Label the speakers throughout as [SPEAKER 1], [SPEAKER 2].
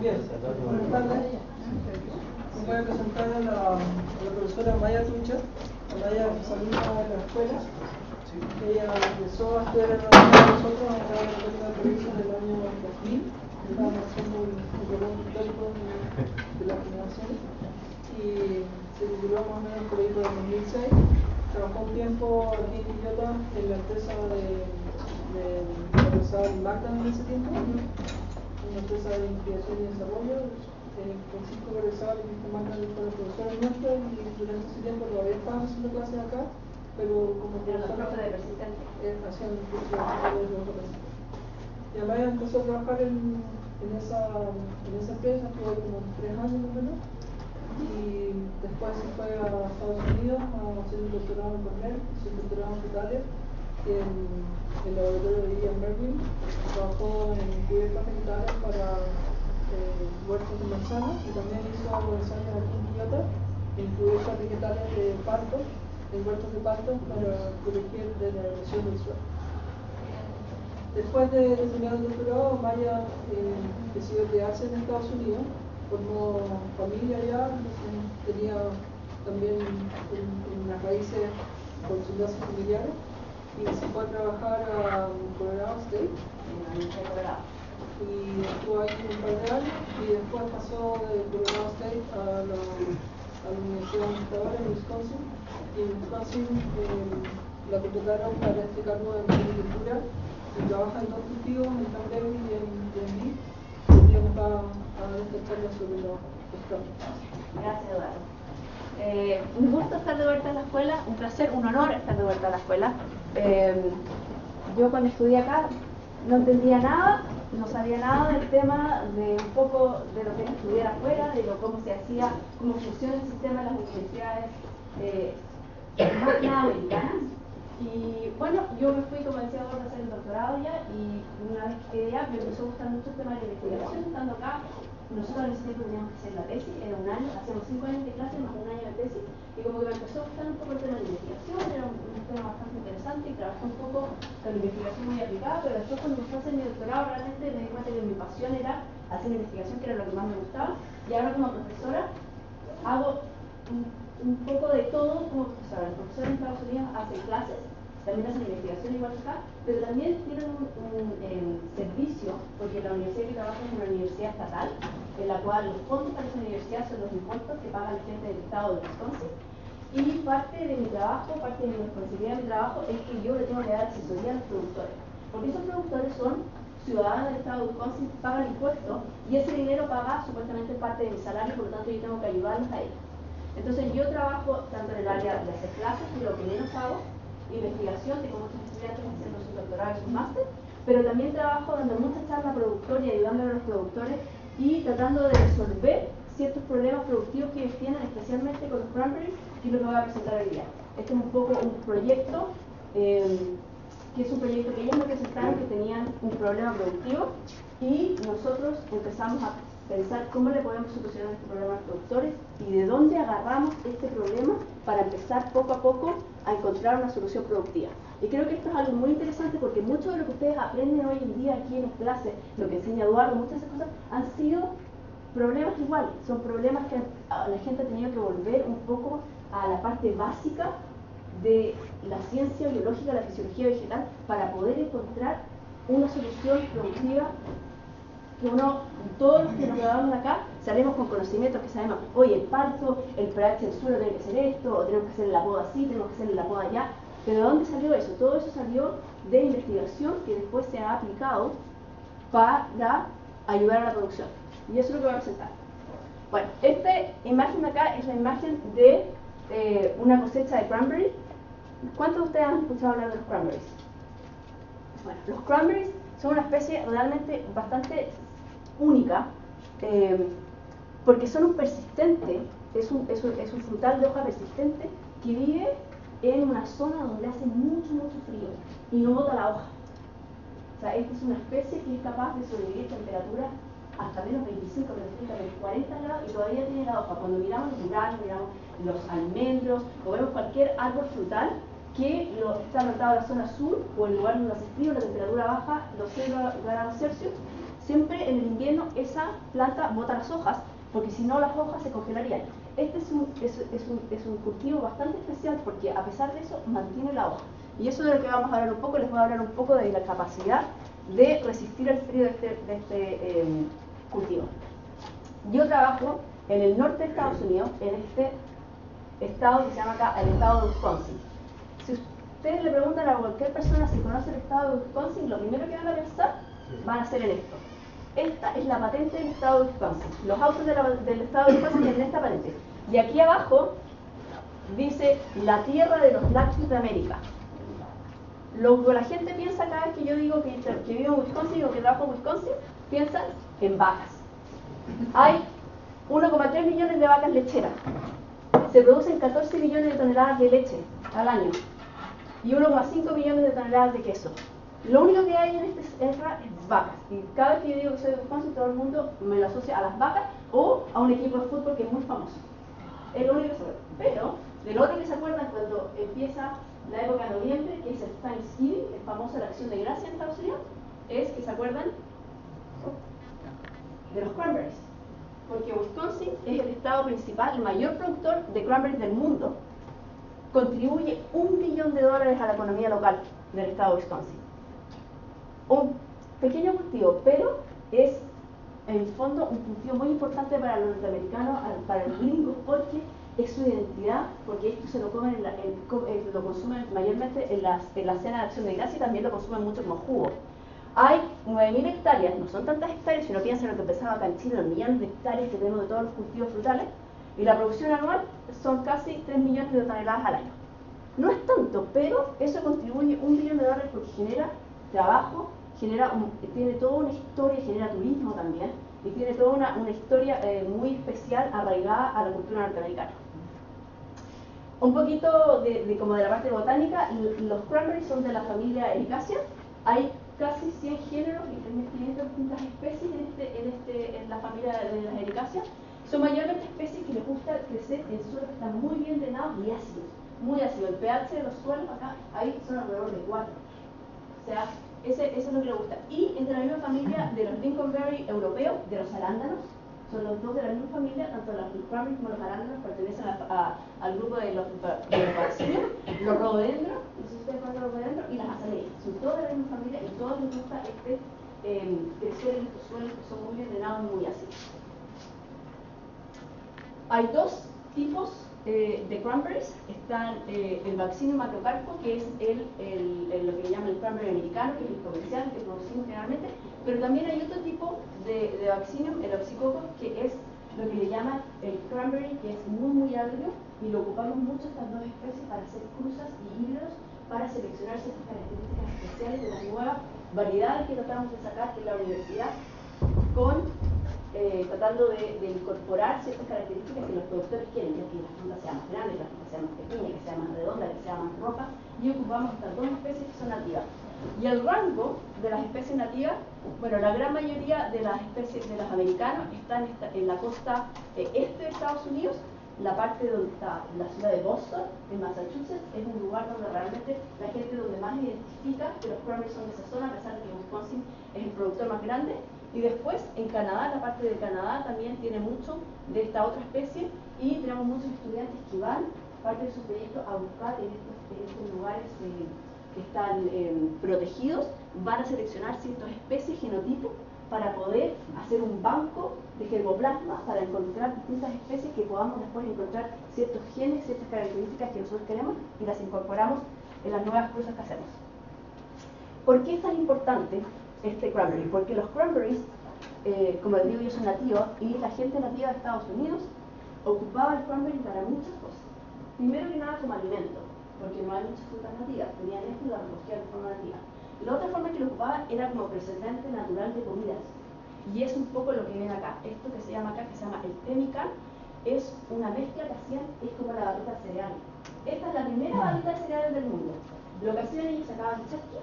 [SPEAKER 1] Bien, buenas tardes. Me voy a presentar a la profesora Maya Trucha. Maya es alumna de la escuela. Ella empezó a estudiar en la universidad de nosotros a través de la televisión del año 2000. Estábamos haciendo un programa histórico de las generaciones. Y se tituló más o menos por ahí por el 2006. Trabajó un tiempo aquí en Quillota en la empresa de Magda en ese tiempo, una empresa de investigación y desarrollo. Francisco Berezal y Magda fue la profesora nuestra y durante ese tiempo todavía estaban haciendo clases acá, pero como profesora
[SPEAKER 2] de persistente.
[SPEAKER 1] Hacían el curso de persistente. Y además empezó a trabajar en esa empresa, estuvo como 3 años más o menos. Y después se fue a Estados Unidos a hacer un doctorado en Cornell, hizo un doctorado en Italia, en el laboratorio de Ian Merwin. Trabajó en cubiertas vegetales para huertos de manzana y también hizo ensayos aquí en Quillota en cubiertas vegetales de pasto, en huertos de pasto para corregir de la erosión del suelo. Después de terminar el doctorado, Maya decidió quedarse en Estados Unidos, formó familia allá, tenía también unas raíces con sus lazos familiares y se fue a trabajar a Colorado State. Y estuvo ahí un par de años y después pasó de Colorado State a la Universidad donde estaba en Wisconsin. Y en Wisconsin la contrataron para este cargo de agricultura y trabaja en 2 cultivos, en Cranberry y en Lee. Y nos va a destacarla sobre los campos.
[SPEAKER 2] Gracias, Eduardo. Un gusto estar de vuelta en la escuela, un placer, un honor estar de vuelta en la escuela. Yo cuando estudié acá no entendía nada, no sabía nada del tema, de un poco de lo que era estudiar afuera, de cómo se hacía, cómo funciona el sistema de las universidades más que nada americanas. Y bueno, yo me fui, como decía, a hacer el doctorado ya, y una vez que ya me empezó a gustar mucho el tema de la investigación. Estando acá, nosotros en ese tiempo teníamos que hacer la tesis, era un año, hacíamos 5 años de clase más un año de tesis, y como que me empezó a gustar un poco el tema de la investigación, era un tema bastante interesante y trabajé un poco con la investigación muy aplicada, pero después cuando empecé a hacer mi doctorado realmente me di cuenta que mi pasión era hacer investigación, que era lo que más me gustaba, y ahora como profesora hago un poco de todo como profesora. El profesor en Estados Unidos hace clases, también hacen investigación igual que acá, pero también tienen un servicio, porque la universidad que trabaja es una universidad estatal, en la cual los fondos para esa universidad son los impuestos que paga la gente del estado de Wisconsin, y parte de mi trabajo, parte de mi responsabilidad de mi trabajo es que yo le tengo que dar asesoría a los productores, porque esos productores son ciudadanos del estado de Wisconsin, pagan impuestos, y ese dinero paga supuestamente parte de mi salario, por lo tanto yo tengo que ayudarlos a ellos. Entonces yo trabajo tanto en el área de hacer clases, que es lo que menos hago, investigación, tengo muchos estudiantes haciendo sus doctorados y sus máster, pero también trabajo dando mucha charla productora y ayudándole a los productores y tratando de resolver ciertos problemas productivos que ellos tienen, especialmente con los cranberries, que es lo que voy a presentar hoy día. Este es un poco un proyecto, que es un proyecto que ellos me presentaron, que tenían un problema productivo, y nosotros empezamos a pensar cómo le podemos solucionar este problema a los productores y de dónde agarramos este problema para empezar poco a poco a encontrar una solución productiva. Y creo que esto es algo muy interesante porque mucho de lo que ustedes aprenden hoy en día aquí en las clases, lo que enseña Eduardo, muchas de esas cosas han sido problemas iguales, son problemas que la gente ha tenido que volver un poco a la parte básica de la ciencia biológica, la fisiología vegetal, para poder encontrar una solución productiva que todos los que nos graduamos acá salimos con conocimientos que sabemos, oye, el parto, el pH del suelo tiene que ser esto, o tenemos que hacer la poda así, tenemos que hacer la poda allá. Pero ¿de dónde salió eso? Todo eso salió de investigación que después se ha aplicado para ayudar a la producción. Y eso es lo que voy a presentar. Bueno, esta imagen de acá es la imagen de una cosecha de cranberry. ¿Cuántos de ustedes han escuchado hablar de los cranberries? Bueno, los cranberries son una especie realmente bastante única, porque son un persistente, es un frutal de hoja persistente que vive en una zona donde hace mucho frío y no bota la hoja. O sea, esta es una especie que es capaz de sobrevivir a temperaturas hasta menos 25, menos 30, menos 40 grados y todavía tiene la hoja. Cuando miramos los duranos, miramos los almendros o vemos cualquier árbol frutal está plantado en la zona sur o en lugar donde hace frío, la temperatura baja 2 grados Celsius. Siempre en el invierno esa planta bota las hojas, porque si no las hojas se congelarían. Este es un cultivo bastante especial porque a pesar de eso mantiene la hoja. Y eso es de lo que vamos a hablar un poco. Les voy a hablar un poco de la capacidad de resistir el frío de este cultivo. Yo trabajo en el norte de Estados Unidos, en este estado que se llama acá el estado de Wisconsin. Si ustedes le preguntan a cualquier persona si conoce el estado de Wisconsin, lo primero que van a pensar van a ser en esto. Esta es la patente del estado de Wisconsin. Los autos del estado de Wisconsin tienen esta patente. Y aquí abajo dice la tierra de los lácteos de América. Lo que la gente piensa cada vez que yo digo que vivo en Wisconsin o que trabajo en Wisconsin, piensan en vacas. Hay 1,3 millones de vacas lecheras. Se producen 14 millones de toneladas de leche al año y 1,5 millones de toneladas de queso. Lo único que hay en esta tierra es vacas. Y cada vez que yo digo que soy de Wisconsin, todo el mundo me lo asocia a las vacas o a un equipo de fútbol que es muy famoso. Es lo único que se acuerda. Pero de lo otro que se acuerdan cuando empieza la época de noviembre, que es el Thanksgiving, el famoso la Acción de Gracia en Estados Unidos, es que se acuerdan de los cranberries. Porque Wisconsin es el estado principal, el mayor productor de cranberries del mundo. Contribuye $1 billón a la economía local del estado de Wisconsin. Un pequeño cultivo, pero es en el fondo un cultivo muy importante para los norteamericanos, para los gringos, porque es su identidad, porque esto se lo comen lo consumen mayormente en la cena de Acción de Gracia y también lo consumen mucho como jugo. Hay 9.000 hectáreas, no son tantas hectáreas, si no piensan en lo que empezaba acá en Chile, los millones de hectáreas que tenemos de todos los cultivos frutales, y la producción anual son casi 3 millones de toneladas al año. No es tanto, pero eso contribuye $1 billón porque genera trabajo, tiene toda una historia, genera turismo también, y tiene toda una historia muy especial arraigada a la cultura norteamericana. Un poquito como de la parte botánica, los cranberries son de la familia Ericaceae. Hay casi 100 géneros y 3.500 distintas especies en la familia de las Ericaceae. Son mayormente especies que les gusta crecer en suelos que están muy bien drenados y ácidos, muy ácidos. El pH de los suelos acá, ahí son alrededor de 4. O sea, eso es lo que les gusta. Y entre la misma familia de los Lincolnberry europeos, de los arándanos, son los dos de la misma familia, tanto los cranberries como los arándanos pertenecen al grupo de los vaccinium, los rhododendros, no sé si ustedes conocen los rhododendros, y las azaleas. Son todos de la misma familia y todos les gusta crecer en estos suelos que son muy bien drenados y muy ácidos. Hay dos tipos de cranberries. Están el Vaccinium macrocarpo, que es lo que le llaman el cranberry americano, que es el comercial que producimos generalmente, pero también hay otro tipo de Vaccinium, el Oxycoccus, que es lo que le llaman el cranberry, que es muy agrio, y lo ocupamos mucho estas dos especies para hacer cruzas y híbridos, para seleccionar ciertas características especiales de las nuevas variedades que tratamos de sacar en la universidad, tratando de incorporar ciertas características que los productores quieren, ya que la fruta sea más grande, que la fruta sea más pequeña, que sea más redonda, que sea más roja, y ocupamos estas dos especies que son nativas. Y el rango de las especies nativas, bueno, la gran mayoría de las especies de los americanos están en la costa este de Estados Unidos. La parte donde está la ciudad de Boston, en Massachusetts, es un lugar donde realmente la gente donde más identifica que los cranberries son de esa zona, a pesar de que Wisconsin es el productor más grande. Y después en Canadá, la parte de Canadá también tiene mucho de esta otra especie, y tenemos muchos estudiantes que van, parte de su proyecto, a buscar en estos lugares que están protegidos, van a seleccionar ciertas especies, genotipos, para poder hacer un banco de germoplasma para encontrar distintas especies que podamos después encontrar ciertos genes, ciertas características que nosotros queremos y las incorporamos en las nuevas cruzas que hacemos. ¿Por qué es tan importante este cranberry? Porque los cranberries, como les digo yo, son nativos, y la gente nativa de Estados Unidos ocupaba el cranberry para muchas cosas. Primero que nada como alimento, porque no hay muchas frutas nativas, tenían esto y la recogían de forma nativa. La otra forma que lo ocupaba era como preservante natural de comidas, y es un poco lo que ven acá. Esto que se llama acá, que se llama el pemmican, es una mezcla que hacían, es como la barrita de cereal. Esta es la primera barrita de cereal del mundo. Lo que hacían ellos, sacaban chasqui,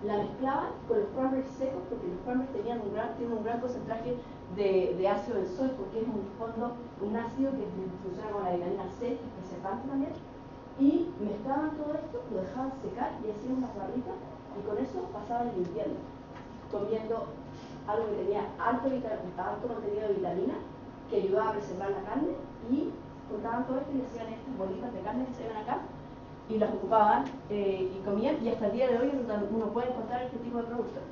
[SPEAKER 2] la mezclaban con los cranberries secos, porque los cranberries tienen un gran porcentaje de ácido benzoico, porque es un ácido que funciona con la vitamina C, que es preservante también. y mezclaban todo esto, lo dejaban secar y hacían unas barritas y con eso pasaban el invierno, comiendo algo que tenía alto contenido de vitamina, que ayudaba a preservar la carne, y juntaban todo esto y hacían estas bolitas de carne que se ven acá, y las ocupaban y comían, y hasta el día de hoy uno puede encontrar este tipo de productos.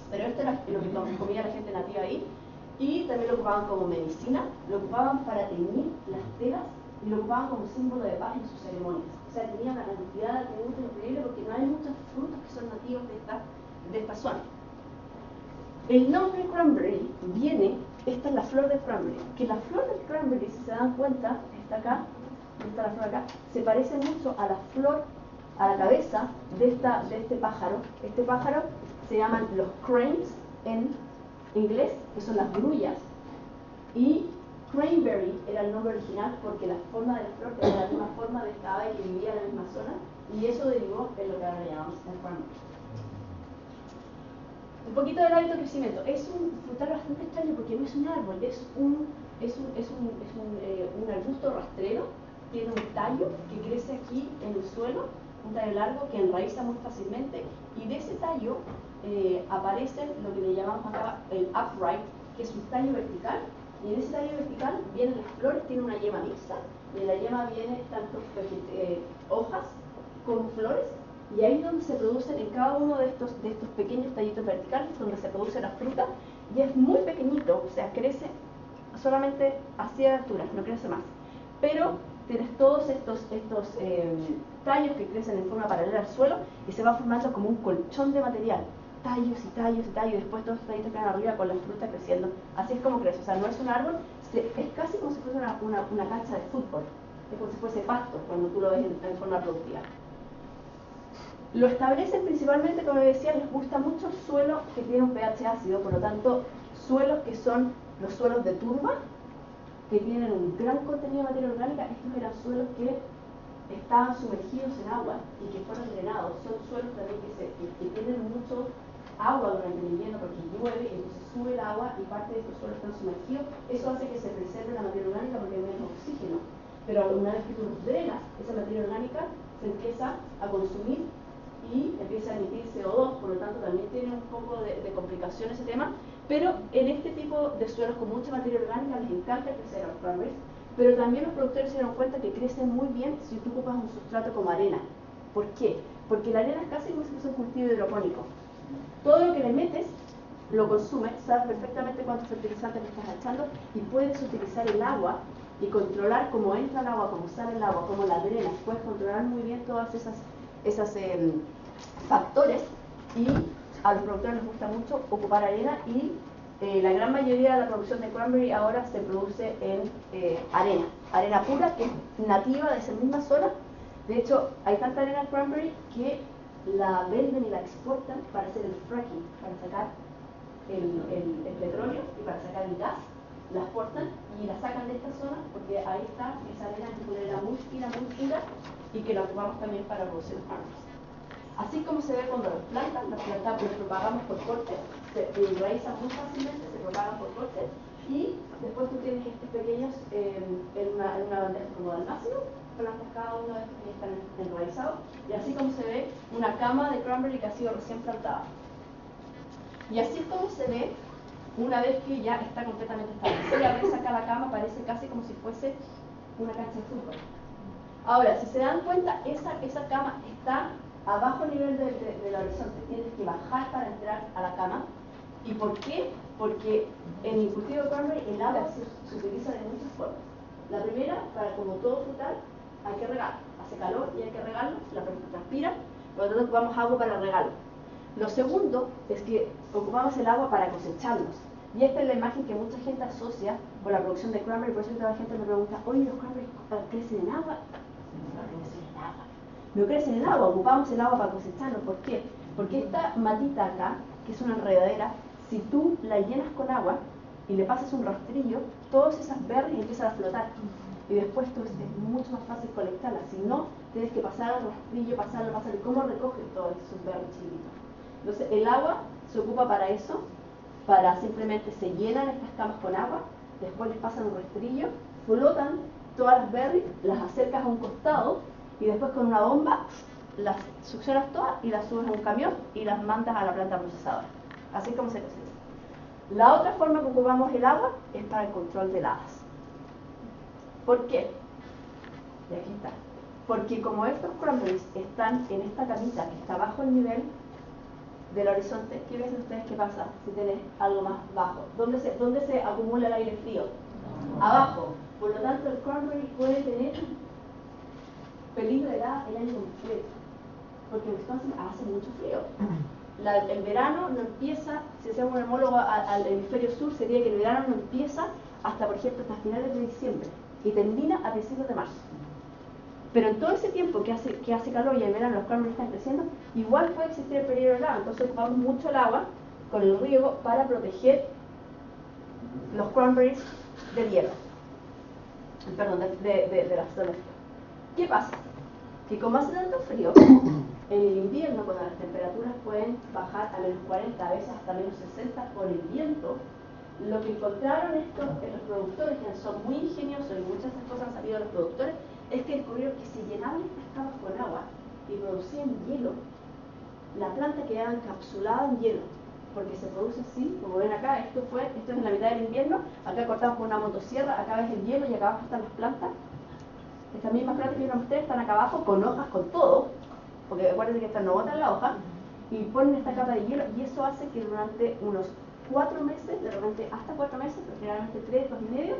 [SPEAKER 2] Pero esto era lo que comía la gente nativa ahí, y también lo ocupaban como medicina, lo ocupaban para teñir las telas, y lo ocupaban como símbolo de paz en sus ceremonias. O sea, tenía una cantidad de atributos increíble porque no hay muchos frutos que son nativos de esta zona. El nombre cranberry viene, esta es la flor de cranberry, que la flor de cranberry, si se dan cuenta, está acá, está la flor acá, se parece mucho a la flor, a la cabeza de este pájaro. Este pájaro se llaman los cranes en inglés, que son las grullas, y cranberry era el nombre original porque la forma de la flor tenía la misma forma de esta ave que vivía en la misma zona, y eso derivó en lo que ahora llamamos el cranberry. Un poquito del hábito de crecimiento. Es un frutal bastante extraño porque no es un árbol, es un arbusto rastrero. Tiene un tallo que crece aquí en el suelo, un tallo largo que enraiza muy fácilmente, y de ese tallo aparece lo que le llamamos acá el upright, que es un tallo vertical, y en ese tallo vertical vienen las flores, tiene una yema mixta, y en la yema vienen tanto hojas como flores, y ahí es donde se producen en cada uno de estos pequeños tallitos verticales, donde se produce la fruta, y es muy pequeñito, o sea, crece solamente hacia la altura, no crece más. Pero tienes todos estos tallos que crecen en forma paralela al suelo y se va formando como un colchón de material, tallos y tallos y tallos, y después todos los tallitos quedan arriba con la fruta creciendo. Así es como crece, o sea, no es un árbol, es casi como si fuese una cancha de fútbol, es como si fuese pasto cuando tú lo ves en forma productiva. Lo establecen principalmente, como decía, les gusta mucho el suelo que tiene un pH ácido, por lo tanto, suelos que son los suelos de turba, que tienen un gran contenido de materia orgánica. Estos eran suelos que estaban sumergidos en agua y que fueron drenados. Son suelos también que tienen mucho agua durante el invierno porque llueve, entonces sube el agua y parte de estos suelos están sumergidos. Eso hace que se preserve la materia orgánica porque hay menos oxígeno. Pero una vez que tú los drenas, esa materia orgánica se empieza a consumir y empieza a emitir CO2, por lo tanto también tiene un poco de complicación ese tema, pero en este tipo de suelos con mucha materia orgánica les encanta crecer a los cranberries, pero también los productores se dieron cuenta que crecen muy bien si tú ocupas un sustrato como arena. ¿Por qué? Porque la arena es casi como si fuese un cultivo hidropónico. Todo lo que le metes lo consume, sabes perfectamente cuántos fertilizantes le estás echando y puedes utilizar el agua y controlar cómo entra el agua, cómo sale el agua, cómo la drenas. Puedes controlar muy bien todas esos factores, y a los productores les gusta mucho ocupar arena, y la gran mayoría de la producción de cranberry ahora se produce en arena pura que es nativa de esa misma zona. De hecho, hay tanta arena cranberry que la venden y la exportan para hacer el fracking, para sacar el petróleo y para sacar el gas. La exportan y la sacan de esta zona porque ahí está esa arena, que es una arena muy fina, muy pura, y que la ocupamos también para producir cranberries. Así como se ve cuando las plantas los propagamos por cortes, se enraizan muy fácilmente, se propagan por cortes, y después tú tienes estos pequeños en una bandeja como de almáceno, plantas cada uno de estos que están enraizados, y así como se ve una cama de cranberry que ha sido recién plantada. Y así es como se ve una vez que ya está completamente establecida. Ves acá la cama, parece casi como si fuese una cancha de fútbol. Ahora, si se dan cuenta, esa cama está a bajo nivel del horizonte, tienes que bajar para entrar a la cama. ¿Y por qué? Porque en el cultivo de cranberry el agua se utiliza de muchas formas. La primera, para como todo frutal, hay que regar. Hace calor y hay que regarlo, la planta transpira, por lo tanto ocupamos agua para regarlo. Lo segundo es que ocupamos el agua para cosecharlos. Y esta es la imagen que mucha gente asocia con la producción de cranberry, por eso toda la gente me pregunta, oye, ¿los cranberry crecen en agua? No crecen en agua. No crecen en agua, ocupamos el agua para cosecharlos. ¿Por qué? Porque esta matita acá, que es una enredadera, si tú la llenas con agua y le pasas un rastrillo, todas esas berries empiezan a flotar. Y después es mucho más fácil colectarlas. Si no, tienes que pasar el rastrillo, pasarlo. ¿Y cómo recoges todos esos berries chiquitos? Entonces, el agua se ocupa para eso, para simplemente se llenan estas camas con agua, después les pasan un rastrillo, flotan todas las berries, las acercas a un costado y después con una bomba las succionas todas y las subes a un camión y las mandas a la planta procesadora. Así es como se cocina. La otra forma que ocupamos el agua es para el control de heladas. ¿Por qué? Y aquí está. Porque como estos cranberries están en esta capita que está bajo el nivel del horizonte, ¿qué ven ustedes que pasa si tienes algo más bajo? ¿Dónde se acumula el aire frío? Abajo. Por lo tanto, el cranberry puede tener peligro de helada el año completo. Porque en Wisconsin hace mucho frío. El verano no empieza, si hacemos un homólogo al hemisferio sur, sería que el verano no empieza hasta, por ejemplo, hasta finales de diciembre y termina a principios de marzo. Pero en todo ese tiempo que hace calor y en verano los cranberries están creciendo, igual puede existir el peligro de helada. Entonces ocupamos mucho el agua con el riego para proteger los cranberries del hielo. Perdón, de las zonas. ¿Qué pasa? Que como hace tanto frío, en el invierno, cuando las temperaturas pueden bajar a menos 40, a veces hasta menos 60 por el viento, lo que encontraron los productores, que son muy ingeniosos y muchas de estas cosas han salido de los productores, es que descubrieron que si llenaban estas capas con agua y producían hielo, la planta quedaba encapsulada en hielo, porque se produce así, como ven acá, esto es en la mitad del invierno, acá cortamos con una motosierra, acá ves el hielo y acá abajo están las plantas. Estas mismas plantas que vieron ustedes están acá abajo con hojas, con todo, porque acuérdense que estas no botan la hoja, y ponen esta capa de hielo, y eso hace que durante unos 4 meses, de repente hasta 4 meses, pero generalmente 3, 2 y medio,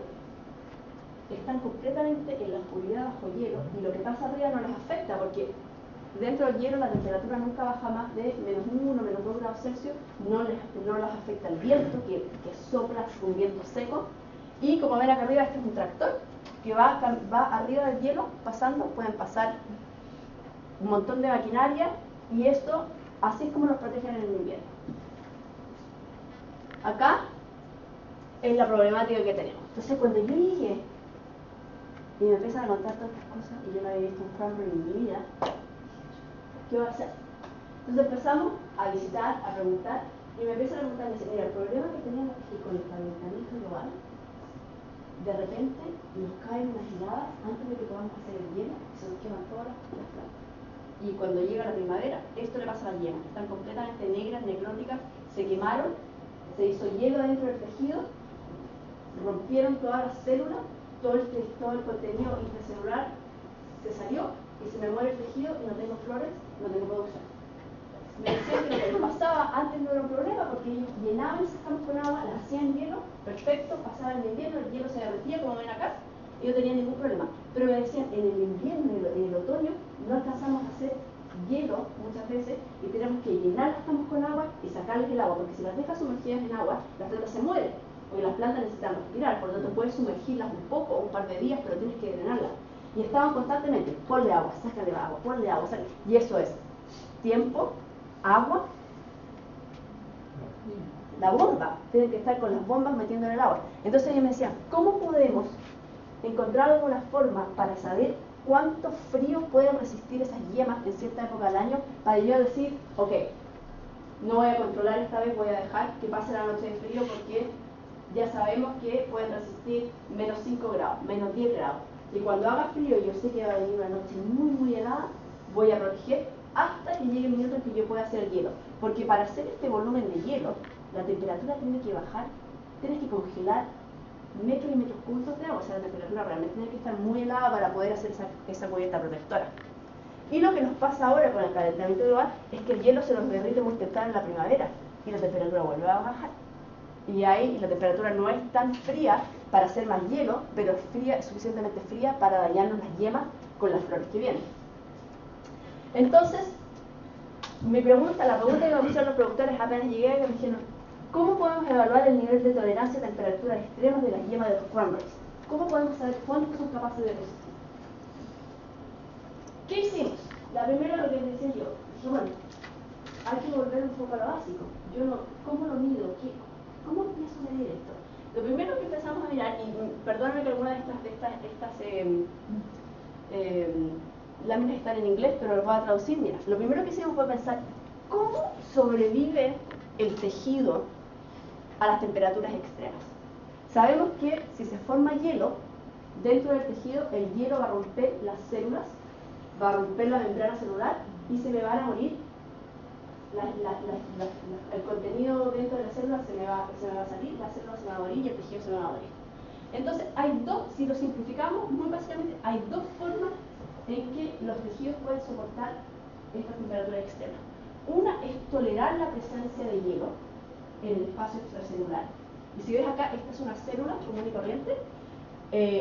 [SPEAKER 2] están completamente en la oscuridad bajo hielo, y lo que pasa arriba no les afecta, porque dentro del hielo la temperatura nunca baja más de menos 1, menos 2 grados Celsius, no les afecta el viento, que sopla un viento seco, y como ven acá arriba, este es un tractor, que va arriba del hielo, pasando, pueden pasar un montón de maquinaria, y esto, así es como los protegen en el invierno. Acá es la problemática que tenemos. Entonces cuando yo llegué y me empiezan a contar todas estas cosas, y yo no había visto un cranberry en mi vida, ¿qué voy a hacer? Entonces empezamos a visitar, a preguntar, y me empiezan a preguntar, y dicen, mira, el problema que tenemos es que con el calentamiento global, de repente nos caen unas heladas antes de que podamos hacer el hielo y se nos queman todas las plantas. Y cuando llega la primavera, esto le pasa a las yemas, están completamente negras, necróticas, se quemaron, se hizo hielo dentro del tejido, rompieron todas las células, todo el contenido intracelular se salió y se me muere el tejido y no tengo flores, no tengo producción. Me decían que lo que les pasaba antes no era un problema porque ellos llenaban esas camas con agua, las hacían hielo, perfecto, pasaban el invierno, el hielo se derretía como ven acá y no tenían ningún problema. Pero me decían, en el invierno y en el otoño no alcanzamos a hacer hielo muchas veces y tenemos que llenar las camas con agua y sacarles el agua, porque si las dejas sumergidas en agua, las plantas se mueren, porque las plantas necesitan respirar, por lo tanto puedes sumergirlas un poco, un par de días, pero tienes que drenarlas. Y estaban constantemente, ponle agua, sácale agua, ponle agua, sácale. Y eso es tiempo, agua, la bomba, tienen que estar con las bombas metiendo en el agua. Entonces ellos me decían, ¿cómo podemos encontrar alguna forma para saber cuánto frío pueden resistir esas yemas en cierta época del año, para yo decir, ok, no voy a controlar esta vez, voy a dejar que pase la noche de frío porque ya sabemos que pueden resistir menos 5 grados, menos 10 grados. Y cuando haga frío y yo sé que va a venir una noche muy muy helada, voy a proteger hasta que llegue el minuto en que yo pueda hacer el hielo. Porque para hacer este volumen de hielo, la temperatura tiene que bajar, tienes que congelar metros y metros cúbicos de agua, o sea, la temperatura realmente tiene que estar muy helada para poder hacer esa cubierta protectora. Y lo que nos pasa ahora con el calentamiento global es que el hielo se nos derrite muy temprano en la primavera y la temperatura vuelve a bajar. Y ahí la temperatura no es tan fría para hacer más hielo, pero es suficientemente fría para dañarnos las yemas con las flores que vienen. Entonces, la pregunta que me pusieron los productores apenas llegué, que me dijeron, ¿cómo podemos evaluar el nivel de tolerancia a temperaturas extremas de las yemas de los cranberries? ¿Cómo podemos saber cuánto son capaces de resistir? ¿Qué hicimos? La primera, lo que les decía yo, dije, bueno, hay que volver un poco a lo básico. ¿Cómo lo mido? ¿Cómo empiezo a medir esto? Lo primero que empezamos a mirar, y perdónenme que algunas de estas láminas están en inglés, pero lo voy a traducir. Mira, lo primero que hicimos fue pensar, ¿cómo sobrevive el tejido a las temperaturas extremas? Sabemos que si se forma hielo dentro del tejido, el hielo va a romper las células va a romper la membrana celular y se me van a morir. El contenido dentro de la célula se me va a salir, la célula se me va a morir y el tejido se me va a morir. Entonces, hay dos, si lo simplificamos, muy básicamente, hay dos formas en que los tejidos pueden soportar esta temperatura extrema. Una es tolerar la presencia de hielo en el espacio extracelular. Y si ves acá, esta es una célula común y corriente.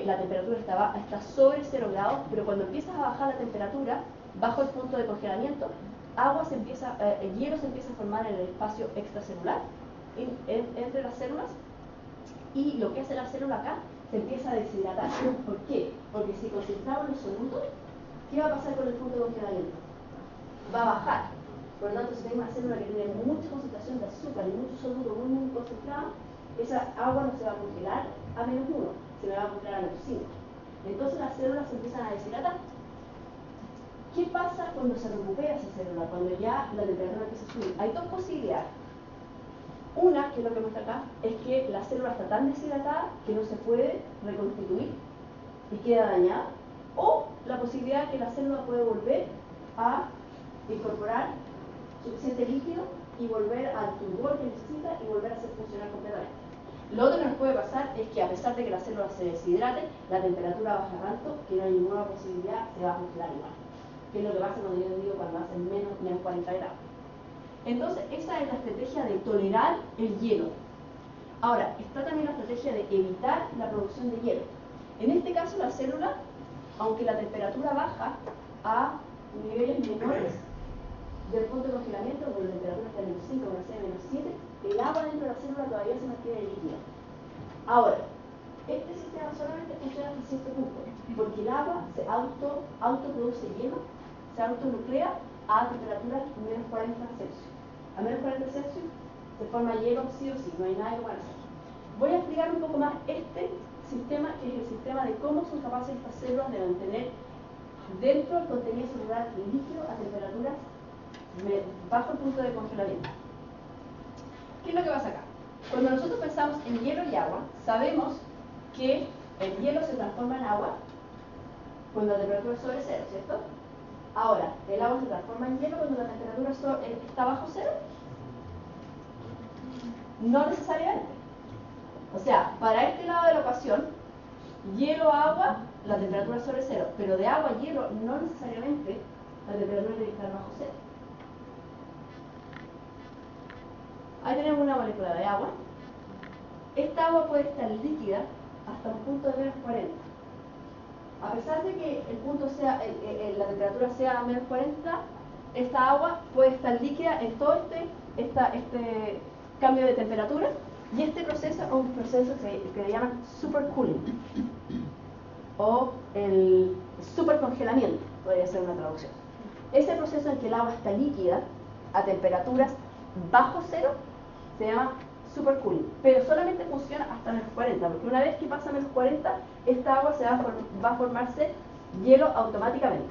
[SPEAKER 2] La temperatura está sobre 0 grados, pero cuando empiezas a bajar la temperatura, bajo el punto de congelamiento, el hielo se empieza a formar en el espacio extracelular, entre las células, y lo que hace la célula acá, se empieza a deshidratar. ¿Por qué? Porque si concentramos los solutos, ¿qué va a pasar con el punto de congelamiento? Va a bajar. Por lo tanto, si tengo una célula que tiene mucha concentración de azúcar y mucho soluto muy concentrado, esa agua no se va a congelar a -1, se me va a congelar a -5. Entonces las células se empiezan a deshidratar. ¿Qué pasa cuando se recupera esa célula? Cuando ya la temperatura empieza a subir. Hay dos posibilidades. Una, que es lo que muestra acá, es que la célula está tan deshidratada que no se puede reconstituir y queda dañada. O la posibilidad de que la célula puede volver a incorporar suficiente líquido y volver al turgor que necesita y volver a hacer funcionar completamente. Lo otro que nos puede pasar es que a pesar de que la célula se deshidrate, la temperatura baja tanto que no hay ninguna posibilidad, se va a congelar igual. Que es lo que pasa cuando yo digo cuando hace menos 40 grados. Entonces, esa es la estrategia de tolerar el hielo. Ahora, está también la estrategia de evitar la producción de hielo. En este caso, la célula, aunque la temperatura baja a niveles menores del punto de congelamiento, cuando la temperatura está en -5, -6, -7, el agua dentro de la célula todavía se mantiene líquida. Ahora, este sistema solamente funciona hasta cierto punto, porque el agua se autoproduce hielo, se autonuclea a temperaturas -40 Celsius. A -40 Celsius se forma hielo sí o sí, no hay nada que pueda hacer. Voy a explicar un poco más este sistema, que es el sistema de cómo son capaces estas células de mantener dentro el contenido celular líquido a temperaturas bajo el punto de congelamiento. ¿Qué es lo que pasa acá? Cuando nosotros pensamos en hielo y agua, sabemos que el hielo se transforma en agua cuando la temperatura es sobre 0, ¿cierto? Ahora, ¿el agua se transforma en hielo cuando la temperatura está bajo 0? No necesariamente. O sea, para este lado de la ecuación, hielo-agua, la temperatura es sobre 0, pero de agua a hielo no necesariamente la temperatura tiene que estar bajo 0. Ahí tenemos una molécula de agua. Esta agua puede estar líquida hasta un punto de -40. A pesar de que el punto sea, la temperatura sea a -40, esta agua puede estar líquida en todo este cambio de temperatura, y este proceso es un proceso que le llaman supercooling o el supercongelamiento, podría ser una traducción. Ese proceso en que el agua está líquida a temperaturas bajo 0 se llama supercooling, pero solamente funciona hasta -40, porque una vez que pasa -40, esta agua va a formarse hielo automáticamente,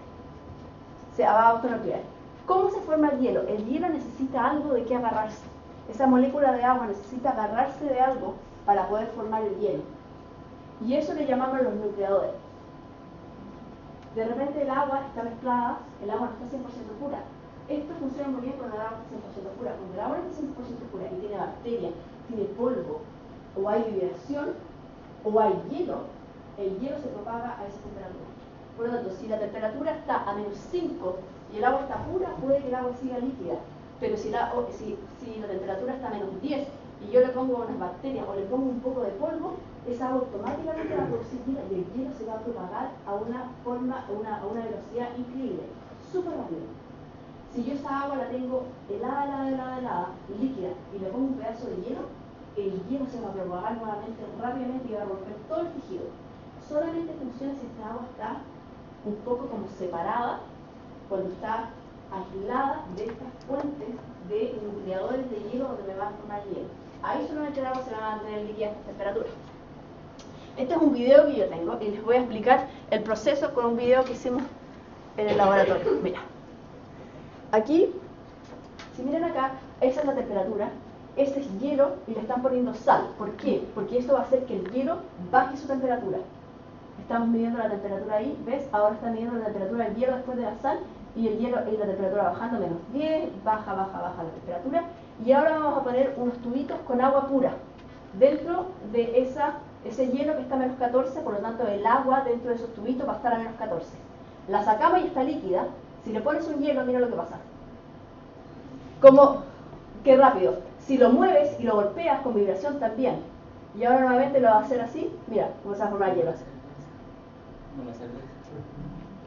[SPEAKER 2] se va a autonuclear. ¿Cómo se forma el hielo? El hielo necesita algo de qué agarrarse. Esa molécula de agua necesita agarrarse de algo para poder formar el hielo, y eso le llamamos los nucleadores. De repente el agua está mezclada, el agua no está 100% pura. Esto funciona muy bien cuando el agua está 100% pura. Cuando el agua no está 100% pura y tiene bacterias, tiene polvo, o hay vibración, o hay hielo, el hielo se propaga a esa temperatura. Por lo tanto, si la temperatura está a -5 y el agua está pura, puede que el agua siga líquida. Pero si la temperatura está a -10 y yo le pongo unas bacterias o le pongo un poco de polvo, esa agua automáticamente va a producir hielo y el hielo se va a propagar a una velocidad increíble, súper rápido. Si yo esa agua la tengo helada, líquida, y le pongo un pedazo de hielo, el hielo se va a propagar nuevamente rápidamente y va a romper todo el tejido. Solamente funciona si esta agua está un poco como separada, cuando está aislada de estas fuentes de nucleadores de hielo donde me van a formar hielo. Ahí solamente el agua se va a mantener líquida a esta temperatura. Este es un video que yo tengo y les voy a explicar el proceso con un video que hicimos en el laboratorio. Mira, aquí, si miran acá, esa es la temperatura, este es hielo y le están poniendo sal. ¿Por qué? Porque esto va a hacer que el hielo baje su temperatura. Estamos midiendo la temperatura ahí, ¿ves? Ahora está midiendo la temperatura del hielo después de la sal y el hielo y la temperatura bajando menos 10, baja la temperatura. Y ahora vamos a poner unos tubitos con agua pura dentro de ese hielo que está a menos 14, por lo tanto el agua dentro de esos tubitos va a estar a menos 14. La sacamos y está líquida. Si le pones un hielo, mira lo que pasa. Como, qué rápido. Si lo mueves y lo golpeas con vibración también. Y ahora nuevamente lo vas a hacer así, mira, cómo se va a formar hielo.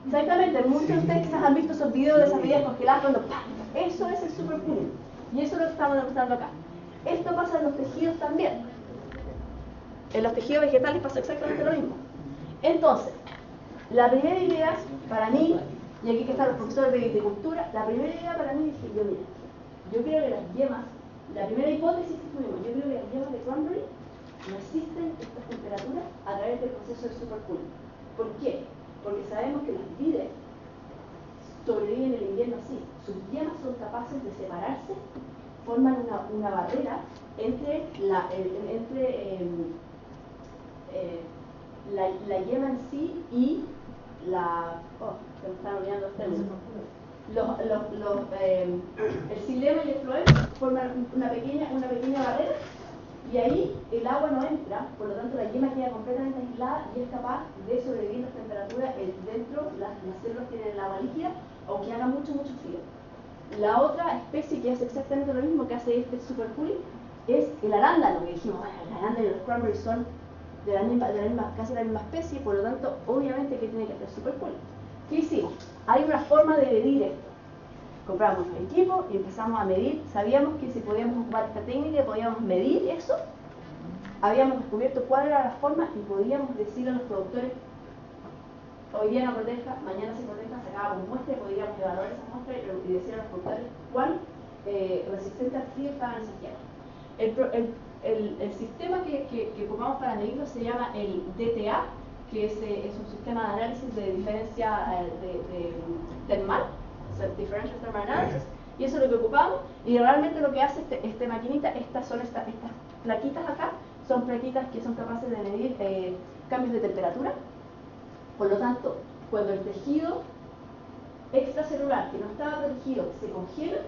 [SPEAKER 2] Exactamente, muchos de ustedes quizás han visto esos videos de esas bebidas congeladas cuando ¡pam! Eso es el supercooling. Y eso es lo que estamos demostrando acá. Esto pasa en los tejidos también. En los tejidos vegetales pasa exactamente lo mismo. Entonces, la primera idea para mí, y aquí que están los profesores de agricultura, la primera idea para mí dije yo, mira, yo creo que las yemas, la primera hipótesis que tuvimos, yo creo que las yemas de cranberry resisten estas temperaturas a través del proceso de supercooling. ¿Por qué? Porque sabemos que las vides sobreviven el invierno así. Sus yemas son capaces de separarse, forman una barrera entre la yema en sí y la... Oh, se me están olvidando los términos. El xilema y el floema forman una pequeña barrera y ahí el agua no entra, por lo tanto la yema queda completamente aislada y es capaz de sobrevivir las temperaturas dentro, las células tienen el agua líquida, aunque haga mucho frío. La otra especie que hace exactamente lo mismo que hace este supercooling es el arándano, que dijimos, bueno, el arándano y los cranberries son casi la misma especie, por lo tanto, obviamente que tiene que hacer supercooling. ¿Qué hicimos? Hay una forma de medir esto. Compramos el equipo y empezamos a medir. Sabíamos que si podíamos ocupar esta técnica, podíamos medir eso. Habíamos descubierto cuál era la forma y podíamos decirle a los productores, hoy día no proteja, mañana se proteja, sacábamos muestras y podíamos evaluar esas muestras y decir a los productores cuán resistente al frío estaban esas yemas. El sistema que ocupamos para medirlo se llama el DTA, que es un sistema de análisis de diferencia termal, o sea, Differential Thermal Analysis, y eso es lo que ocupamos, y realmente lo que hace esta maquinita, estas plaquitas acá, son plaquitas que son capaces de medir cambios de temperatura. Por lo tanto, cuando el tejido extracelular que no estaba protegido se congela,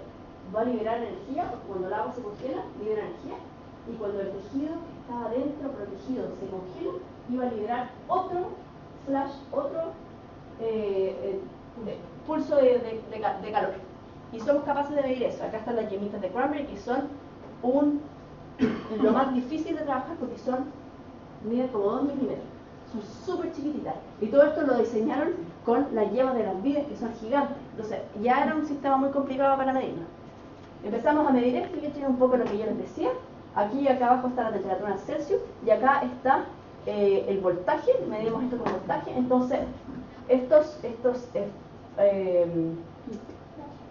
[SPEAKER 2] va a liberar energía, porque cuando el agua se congela, libera energía, y cuando el tejido que estaba dentro protegido se congela, iba a liberar otro flash, otro pulso de calor. Y somos capaces de medir eso. Acá están las yemitas de cranberry, que son lo más difícil de trabajar porque miden como 2 milímetros. Son súper chiquititas. Y todo esto lo diseñaron con las yemas de las vides, que son gigantes. Entonces, ya era un sistema muy complicado para medirlo. Empezamos a medir esto, y esto es un poco lo que yo les decía. Aquí y acá abajo está la temperatura en Celsius, y acá está el voltaje, medimos esto con voltaje. Entonces, estos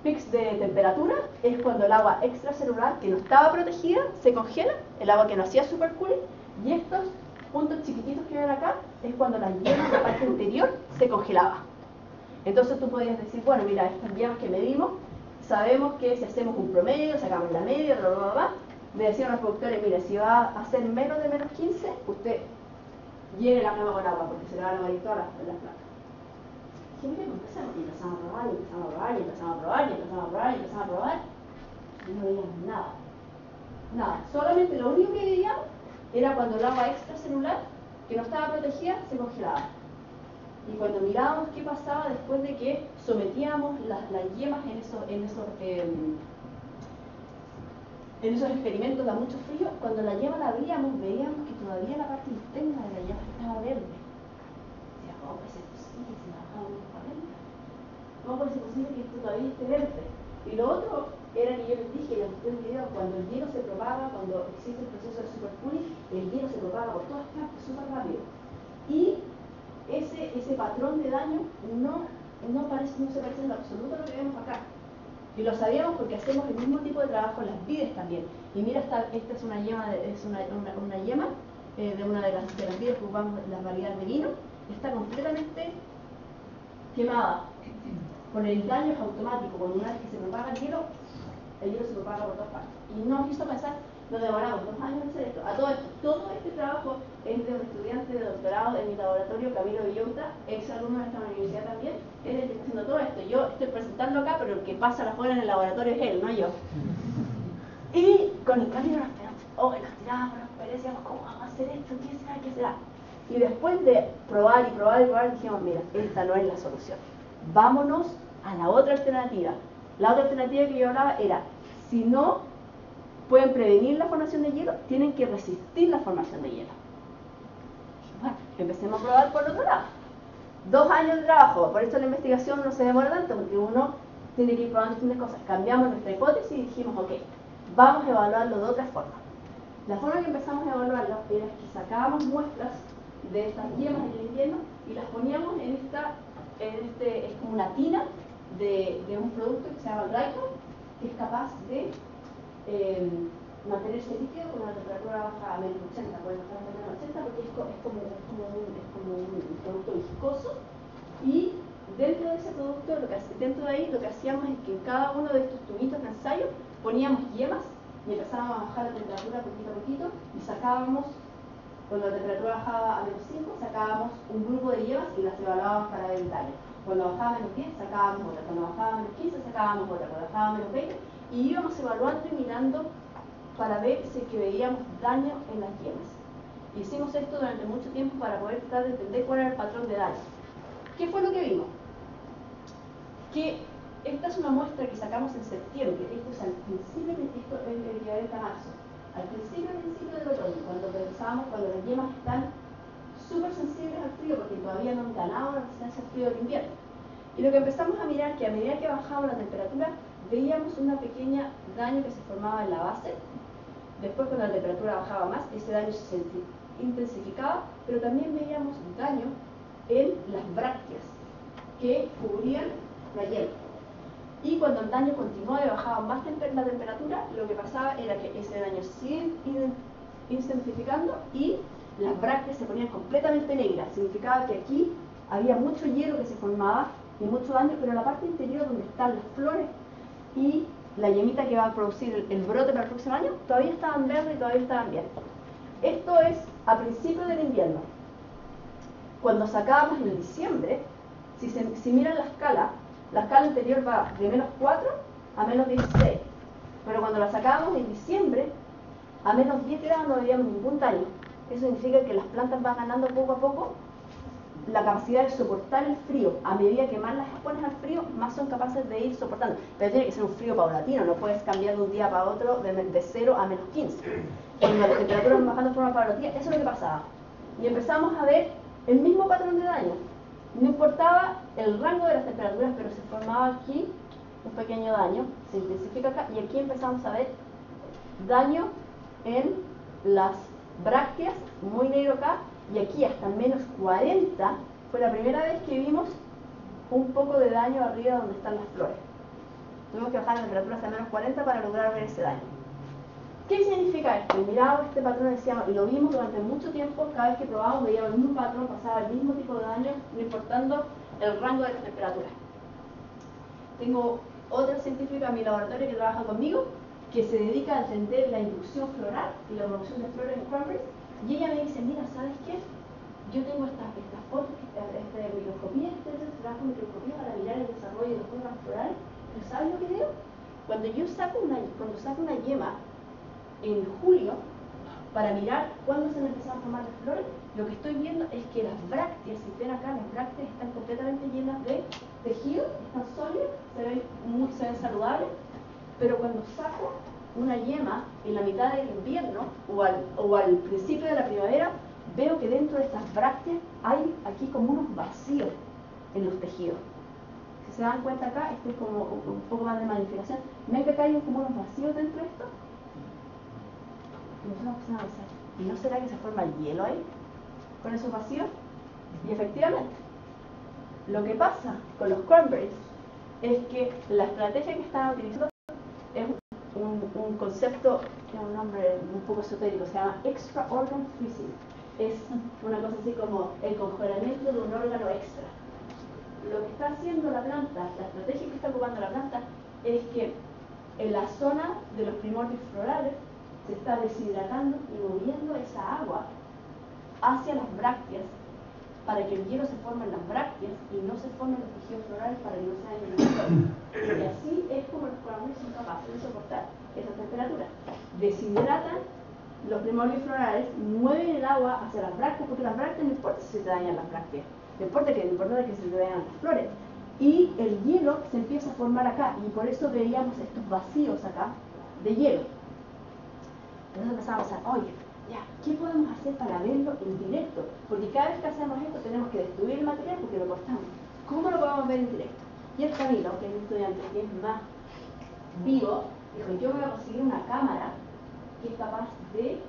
[SPEAKER 2] pics de temperatura es cuando el agua extracelular que no estaba protegida se congela, el agua que no hacía supercooling, y estos puntos chiquititos que ven acá es cuando la yema de la parte interior se congelaba. Entonces tú podías decir, bueno, mira, estas yemas que medimos, sabemos que si hacemos un promedio, sacamos la media, le decían a los productores, mire, si va a ser menos de menos 15, usted llene la cama con agua porque se le van a morir todas las plantas. Y mire, empezamos, y empezamos a probar, y empezamos a probar, y empezamos a probar, y empezamos a probar, y empezamos a probar, y no veíamos nada. Nada, solamente lo único que veíamos era cuando el agua extracelular, que no estaba protegida, se congelaba. Y cuando mirábamos qué pasaba después de que sometíamos las yemas en esos experimentos a mucho frío, cuando la yema la abríamos, veíamos que todavía la parte interna de la yema estaba verde. Decía, ¿cómo puede ser posible si bajaba unos 40? ¿Cómo puede ser posible que esto todavía esté verde? Y lo otro era que yo les dije, les mostré un video, cuando el hielo se propaga, cuando existe el proceso de supercooling, el hielo se propaga por todas partes súper rápido. Y ese patrón de daño no se parece en lo absoluto a lo que vemos acá. Y lo sabíamos porque hacemos el mismo tipo de trabajo en las vides también. Y mira, esta es una yema, una yema de una de las vides que ocupamos las variedades de vino. Está completamente quemada. Con el daño es automático. Cuando una vez que se propaga el hielo se propaga por todas partes. Y nos hizo pensar, Nos demoramos 2 años en hacer esto. A todo este trabajo es de un estudiante de doctorado en mi laboratorio, Camilo Villota, ex alumno de esta universidad también. Él es el que está haciendo todo esto. Yo estoy presentando acá, pero el que pasa las horas en el laboratorio es él, no yo. Y con el Camilo nos tirábamos los pelos y decíamos, ¿cómo vamos a hacer esto? ¿Qué será? ¿Qué será? Y después de probar y probar y probar, dijimos, mira, esta no es la solución. Vámonos a la otra alternativa. La otra alternativa que yo hablaba era, si no pueden prevenir la formación de hielo, tienen que resistir la formación de hielo. Bueno, empecemos a probar por el otro lado. 2 años de trabajo, por eso la investigación no se demora tanto, porque uno tiene que ir probando distintas cosas. Cambiamos nuestra hipótesis y dijimos, ok, vamos a evaluarlo de otra forma. La forma que empezamos a evaluarlo era que sacábamos muestras de estas yemas en el invierno y las poníamos es como una tina de un producto que se llama glycol, que es capaz de mantenerse líquido con una temperatura baja a menos 80, puede bajar a menos 80 porque es como un producto viscoso. Y dentro de ese producto, dentro de ahí lo que hacíamos es que en cada uno de estos tubitos de ensayo poníamos yemas y empezábamos a bajar la temperatura poquito a poquito y sacábamos, cuando la temperatura bajaba a menos 5, sacábamos un grupo de yemas y las evaluábamos para ver el daño. Cuando bajaba a menos 10, sacábamos otra. Cuando bajaba a menos 15, sacábamos otra. Cuando bajaba a menos 20, y íbamos evaluando y mirando para ver si es que veíamos daño en las yemas. Hicimos esto durante mucho tiempo para poder tratar de entender cuál era el patrón de daño. ¿Qué fue lo que vimos? Que esta es una muestra que sacamos en septiembre. Esto es al principio, esto es el equivalente a marzo. Al principio del otoño, cuando las yemas están súper sensibles al frío, porque todavía no han ganado la resistencia al frío del invierno. Y lo que empezamos a mirar, que a medida que bajaba la temperatura, veíamos una pequeña daño que se formaba en la base. Después, cuando la temperatura bajaba más, ese daño se intensificaba, pero también veíamos daño en las brácteas que cubrían la yema. Y cuando el daño continuaba y bajaba más la temperatura, lo que pasaba era que ese daño sigue intensificando y las brácteas se ponían completamente negras. Significaba que aquí había mucho hielo que se formaba y mucho daño, pero en la parte interior donde están las flores y la yemita que va a producir el brote para el próximo año, todavía estaban verdes y todavía estaban bien. Esto es a principios del invierno. Cuando sacábamos en diciembre, si miran la escala anterior va de menos 4 a menos 16. Pero cuando la sacábamos en diciembre, a menos 10 grados no veíamos ningún daño. Eso significa que las plantas van ganando poco a poco la capacidad de soportar el frío. A medida que más las expones al frío, más son capaces de ir soportando. Pero tiene que ser un frío paulatino, no puedes cambiar de un día para otro de 0 a menos 15. Cuando las temperaturas van bajando de forma paulatina, eso es lo que pasaba. Y empezamos a ver el mismo patrón de daño. No importaba el rango de las temperaturas, pero se formaba aquí un pequeño daño, se intensifica acá, y aquí empezamos a ver daño en las brácteas, muy negro acá, y aquí hasta menos 40 fue la primera vez que vimos un poco de daño arriba donde están las flores. Tuvimos que bajar la temperatura hasta menos 40 para lograr ver ese daño. ¿Qué significa esto? Y mirábamos este patrón, decíamos, y lo vimos durante mucho tiempo, cada vez que probábamos veíamos el mismo patrón, pasaba el mismo tipo de daño, no importando el rango de las temperaturas. Tengo otra científica en mi laboratorio que trabaja conmigo, que se dedica a entender la inducción floral y la producción de flores en cranberries, y ella me dice, mira, ¿sabes qué? Yo tengo estas fotos, esta microscopía, trabajo en microscopía para mirar el desarrollo de los órganos florales, pero ¿sabes lo que veo? Cuando saco una yema en julio, para mirar cuándo se han empezado a formar las flores, lo que estoy viendo es que las brácteas, si ven acá, las brácteas están completamente llenas de tejido, están sólidas, se ven saludables, pero cuando saco una yema en la mitad del invierno o al principio de la primavera, veo que dentro de estas brácteas hay aquí como unos vacíos en los tejidos. Si se dan cuenta acá, esto es como un poco más de magnificación. ¿Ven que acá hay como unos vacíos dentro de esto? Y nosotros empezamos a pensar, ¿y no será que se forma el hielo ahí? Con esos vacíos. Y efectivamente, lo que pasa con los cranberries es que la estrategia que están utilizando es un concepto, tiene un nombre un poco esotérico, se llama extra organ freezing. Es una cosa así como el congelamiento de un órgano extra. Lo que está haciendo la planta, la estrategia que está ocupando la planta, es que en la zona de los primordios florales se está deshidratando y moviendo esa agua hacia las brácteas para que el hielo se forme en las brácteas y no se formen los tejidos florales para que no se dañen los flores. Y así es como los corales son capaces de soportar esa temperatura. Deshidratan los primordios florales, mueven el agua hacia las brácteas, porque las brácteas no importa si se te dañan las brácteas, no importa que se te dañan las flores. Y el hielo se empieza a formar acá, y por eso veíamos estos vacíos acá de hielo. Entonces empezamos a pensar, oye, ya, ¿qué podemos hacer para verlo en directo? Porque cada vez que hacemos esto tenemos que destruir el material porque lo cortamos. ¿Cómo lo podemos ver en directo? Y el Camilo, que es un estudiante que es más vivo, dijo, yo voy a conseguir una cámara que es capaz de,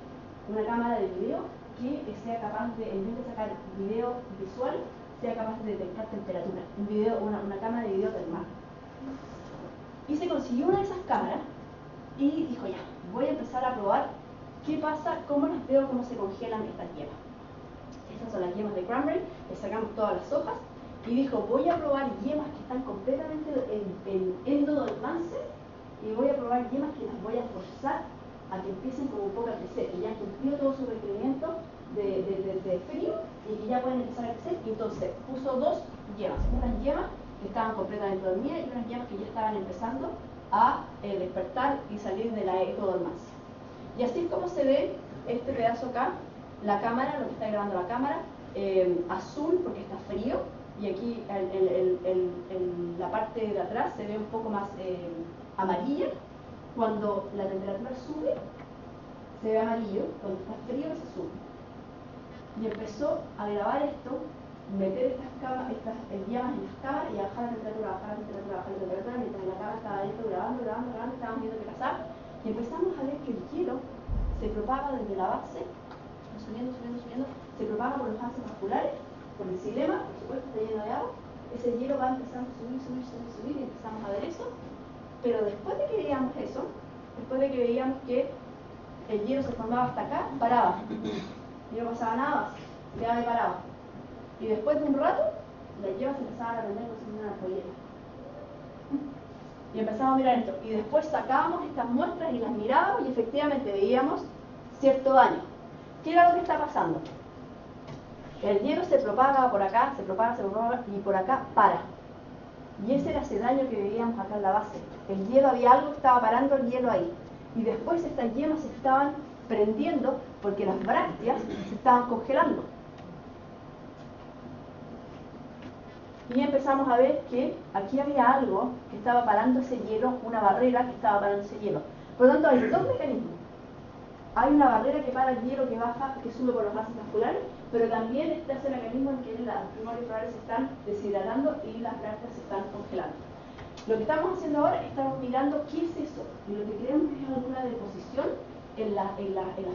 [SPEAKER 2] una cámara de video que sea capaz de, en vez de sacar video visual, sea capaz de detectar temperatura. Una cámara de video termal. Y se consiguió una de esas cámaras y dijo, ya, voy a empezar a probar qué pasa, cómo las veo, cómo se congelan estas yemas. Estas son las yemas de cranberry, le sacamos todas las hojas y dijo, voy a probar yemas que están completamente en endodormancia y voy a probar yemas que las voy a forzar a que empiecen como un poco a crecer, que ya han cumplido todo su requerimiento de frío y que ya pueden empezar a crecer. Y entonces puso dos yemas, unas yemas que estaban completamente dormidas y unas yemas que ya estaban empezando a despertar y salir de la ectodormancia. Y así es como se ve este pedazo acá, la cámara, lo que está grabando la cámara, azul porque está frío, y aquí en la parte de atrás se ve un poco más amarilla. Cuando la temperatura sube, se ve amarillo, cuando está frío es azul. Y empezó a grabar esto, meter estas llamas en las cámaras y a bajar la temperatura, mientras la cámara estaba adentro grabando, estábamos viendo qué pasaba. Y empezamos a ver que el hielo se propaga desde la base, subiendo, se propaga por los vasos vasculares, por el xilema, por supuesto está lleno de agua. Ese hielo va empezando a subir y empezamos a ver eso. Pero después de que veíamos eso, después de que veíamos que el hielo se formaba hasta acá, paraba. Y no pasaba nada más, ya me paraba. Y después de un rato, las yemas empezaban a prender como si fuera una arcollera. Y empezamos a mirar esto. Y después sacábamos estas muestras y las mirábamos y efectivamente veíamos cierto daño. ¿Qué era lo que está pasando? El hielo se propaga por acá, se propaga y por acá para. Y ese era ese daño que veíamos acá en la base. El hielo, había algo que estaba parando el hielo ahí. Y después estas yemas se estaban prendiendo porque las brácteas se estaban congelando. Y empezamos a ver que aquí había algo que estaba parando ese hielo, una barrera que estaba parando ese hielo. Por lo tanto, hay dos mecanismos. Hay una barrera que para el hielo que baja, que sube por los vasos vasculares, pero también está ese mecanismo en que las primordios florales se están deshidratando y las brácteas se están congelando. Lo que estamos haciendo ahora, estamos mirando qué es eso, y lo que creemos es alguna deposición en las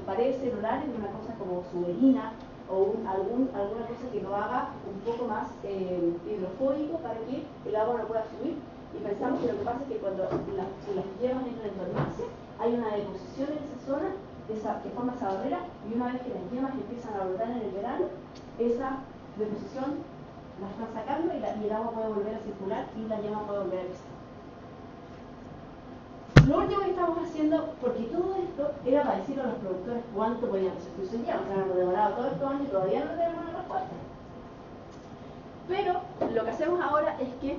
[SPEAKER 2] paredes celulares de una cosa como suberina o alguna cosa que lo haga un poco más hidrofóbico para que el agua no pueda subir. Y pensamos que lo que pasa es que cuando las yemas entran en dormancia, hay una deposición en esa zona que forma esa barrera, y una vez que las yemas empiezan a brotar en el verano, esa deposición la están sacando y el agua puede volver a circular y la yema puede volver a crecer. Lo último que estamos haciendo, porque todo esto era para decirle a los productores cuánto podían sustituir yemas, o sea, hemos demorado todo estos años y todavía no tenemos una respuesta. Pero lo que hacemos ahora es que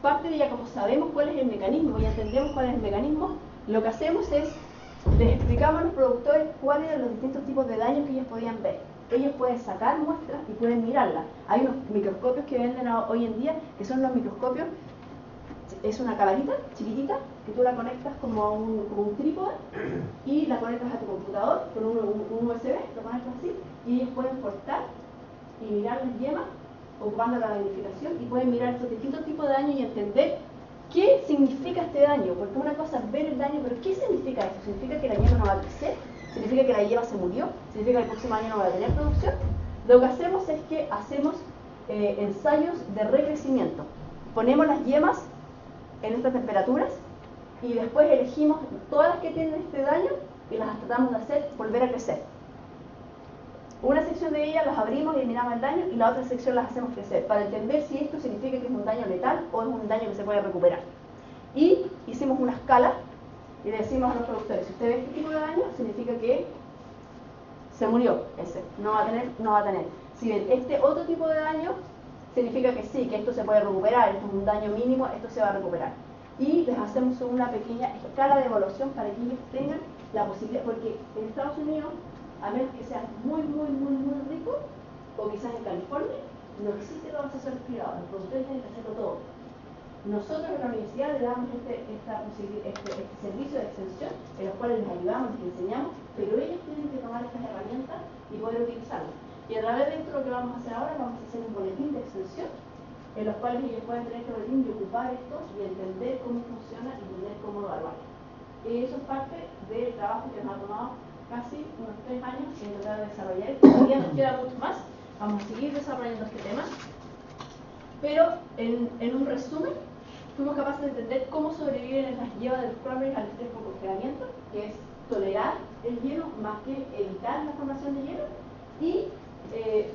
[SPEAKER 2] parte de ya como sabemos cuál es el mecanismo y entendemos cuál es el mecanismo, lo que hacemos es les explicamos a los productores cuáles eran los distintos tipos de daños que ellos podían ver. Ellos pueden sacar muestras y pueden mirarlas. Hay unos microscopios que venden hoy en día, que son los microscopios, es una camarita chiquitita, que tú la conectas como un trípode, y la conectas a tu computador con un USB, lo conectas así, y ellos pueden cortar y mirar las yemas, ocupando la magnificación, y pueden mirar estos distintos tipos de daños y entender ¿qué significa este daño? Porque una cosa es ver el daño, pero ¿qué significa eso? ¿Significa que la yema no va a crecer? ¿Significa que la yema se murió? ¿Significa que el próximo año no va a tener producción? Lo que hacemos es que hacemos ensayos de recrecimiento. Ponemos las yemas en estas temperaturas y después elegimos todas las que tienen este daño y las tratamos de hacer volver a crecer. Una sección de ellas las abrimos y eliminamos el daño, y la otra sección las hacemos crecer, para entender si esto significa que es un daño letal o es un daño que se puede recuperar. Y hicimos una escala y le decimos a los productores, si usted ve este tipo de daño, significa que se murió ese, no va a tener. Si ven este otro tipo de daño, significa que sí, que esto se puede recuperar, esto es un daño mínimo, esto se va a recuperar. Y les hacemos una pequeña escala de evaluación para que ellos tengan la posibilidad, porque en Estados Unidos, a menos que seas muy rico, o quizás en California, no existen los asesores privados, los productores tienen que hacerlo todo. Nosotros en la universidad le damos este servicio de extensión, en los cuales les ayudamos, les enseñamos, pero ellos tienen que tomar estas herramientas y poder utilizarlas. Y a través de esto lo que vamos a hacer ahora, vamos a hacer un boletín de extensión, en los cuales ellos pueden tener este boletín y ocupar esto y entender cómo funciona y entender cómo evaluarlo. Y eso es parte del trabajo que nos ha tomado casi unos 3 años en tratar de desarrollar. Todavía nos queda mucho más, vamos a seguir desarrollando este tema, pero en un resumen, fuimos capaces de entender cómo sobrevivir en las llevas de los cranberries al estrés por congelamiento, que es tolerar el hielo más que evitar la formación de hielo. Y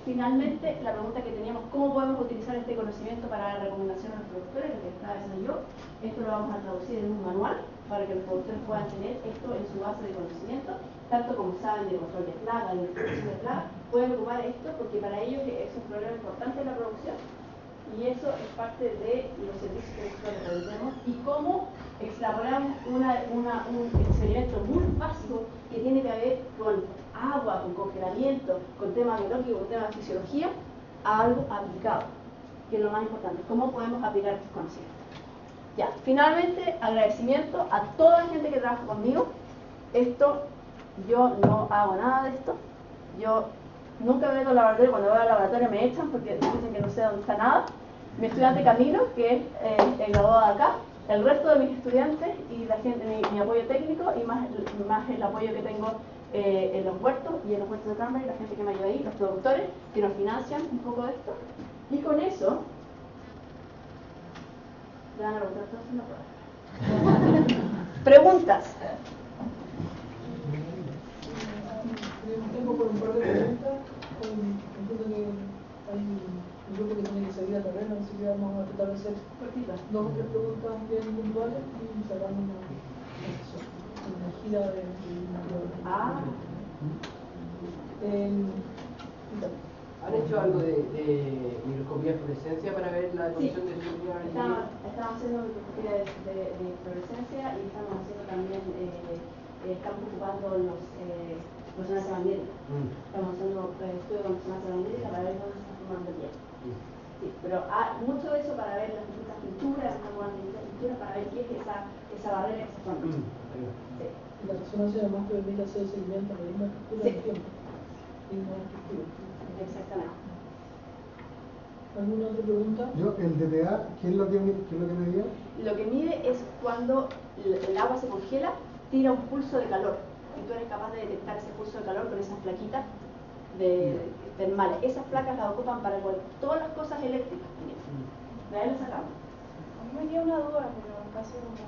[SPEAKER 2] finalmente, la pregunta que teníamos, ¿cómo podemos utilizar este conocimiento para la recomendación a los productores? Lo que estaba diciendo yo, esto lo vamos a traducir en un manual para que los productores puedan tener esto en su base de conocimiento, tanto como saben de control de plaga, de distribución de plaga, pueden ocupar esto porque para ellos es un problema importante en la producción. Y eso es parte de los servicios que nosotros realizamos y cómo extrapolamos un experimento muy básico que tiene que ver con agua, con congelamiento, con temas biológicos, con temas de fisiología, a algo aplicado, que es lo más importante, cómo podemos aplicar estos conocimientos. Ya, finalmente, agradecimiento a toda la gente que trabaja conmigo. Esto, yo no hago nada de esto, yo nunca vengo al laboratorio, cuando voy al laboratorio me echan porque dicen que no sé dónde está nada. Mi estudiante Camilo, que es el graduado de acá, el resto de mis estudiantes y la gente, mi apoyo técnico y más el apoyo que tengo en los huertos y en los huertos de cranberry, la gente que me ayuda ahí, los productores que nos financian un poco de esto. Y con eso, le van a preguntar todos si no puedo. Preguntas.
[SPEAKER 1] Tengo por un par de preguntas. Entiendo que hay un grupo que tiene que salir a terreno, así que vamos a tratar de hacer dos o tres preguntas bien puntuales y cerramos una gira de
[SPEAKER 3] ¿Han hecho algo de microscopía de fluorescencia para ver la condición de fluido?
[SPEAKER 2] Estamos haciendo microscopía de fluorescencia y estamos haciendo también, estamos ocupando resonancia magnética. Estamos haciendo estudios con resonancia magnética para ver dónde se está formando el hielo. Sí, pero mucho de eso para ver las distintas pinturas, para ver qué es esa barrera que se forma. Sí.
[SPEAKER 1] La resonancia además permite hacer seguimiento a la misma estructura del tiempo.
[SPEAKER 2] Exactamente.
[SPEAKER 1] ¿Alguna otra pregunta?
[SPEAKER 4] El DTA, ¿qué es lo que medía?
[SPEAKER 2] Lo que mide es cuando el agua se congela, tira un pulso de calor. Y tú eres capaz de detectar ese pulso de calor con esas plaquitas termales. Esas placas las ocupan para todas las cosas eléctricas. De ahí las sacamos.
[SPEAKER 5] A mí me dio una duda, pero casi como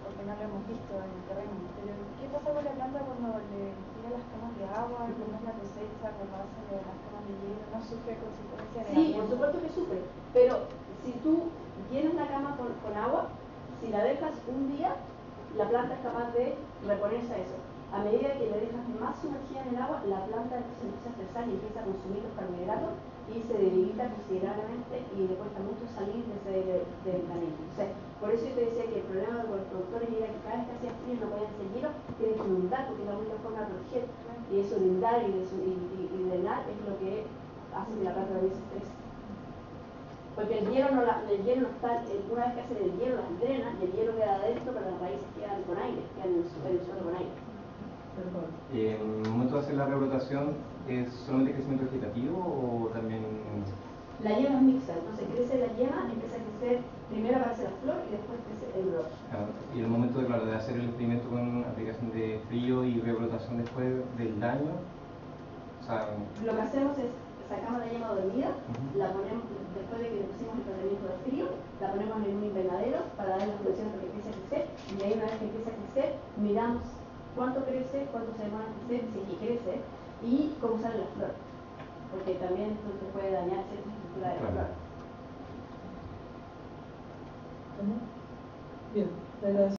[SPEAKER 5] porque no lo hemos visto en el terreno. Pero, ¿qué pasa con la planta cuando le tira las camas de agua, cuando es la cosecha, cuando hace las camas de hielo? ¿No sufre consecuencias
[SPEAKER 2] Sí, por supuesto que sufre. Pero si tú llenas la cama con agua, si la dejas un día, la planta es capaz de reponerse a eso. A medida que le dejas más sumergida en el agua, la planta se empieza a estresar y empieza a consumir los carbohidratos y se debilita considerablemente y le cuesta mucho salir de ese debilitamiento. O sea, por eso yo te decía que el problema de los productores era que cada vez que hacían frío no podían hacer hielo, tienen que inundar porque es la única forma de proteger. Y eso de inundar y drenar es lo que hace que la planta también se estrese. Porque el hielo no está, una vez que hacen el hielo las drenan y el hielo queda adentro, pero las raíces quedan con aire, quedan en el suelo con aire.
[SPEAKER 6] En el momento de hacer la rebrotación, ¿es solamente crecimiento vegetativo o también...?
[SPEAKER 2] La yema es mixta, entonces crece la yema, empieza a crecer, primero aparece la flor y después crece el brote.
[SPEAKER 6] Y en el momento de hacer el experimento con aplicación de frío y rebrotación después del daño, o sea...
[SPEAKER 2] Lo que hacemos es, sacamos la yema dormida, la ponemos, después de que le pusimos el tratamiento de frío, la ponemos en un invernadero para dar las condiciones para que empiece a crecer, y ahí una vez que empieza a crecer, miramos cuánto crece, cuánto se demora en crecer, si es que crece, y cómo sale la flor. Porque también esto se puede dañar cierta estructura de la flor.
[SPEAKER 1] Bien, le agradecemos.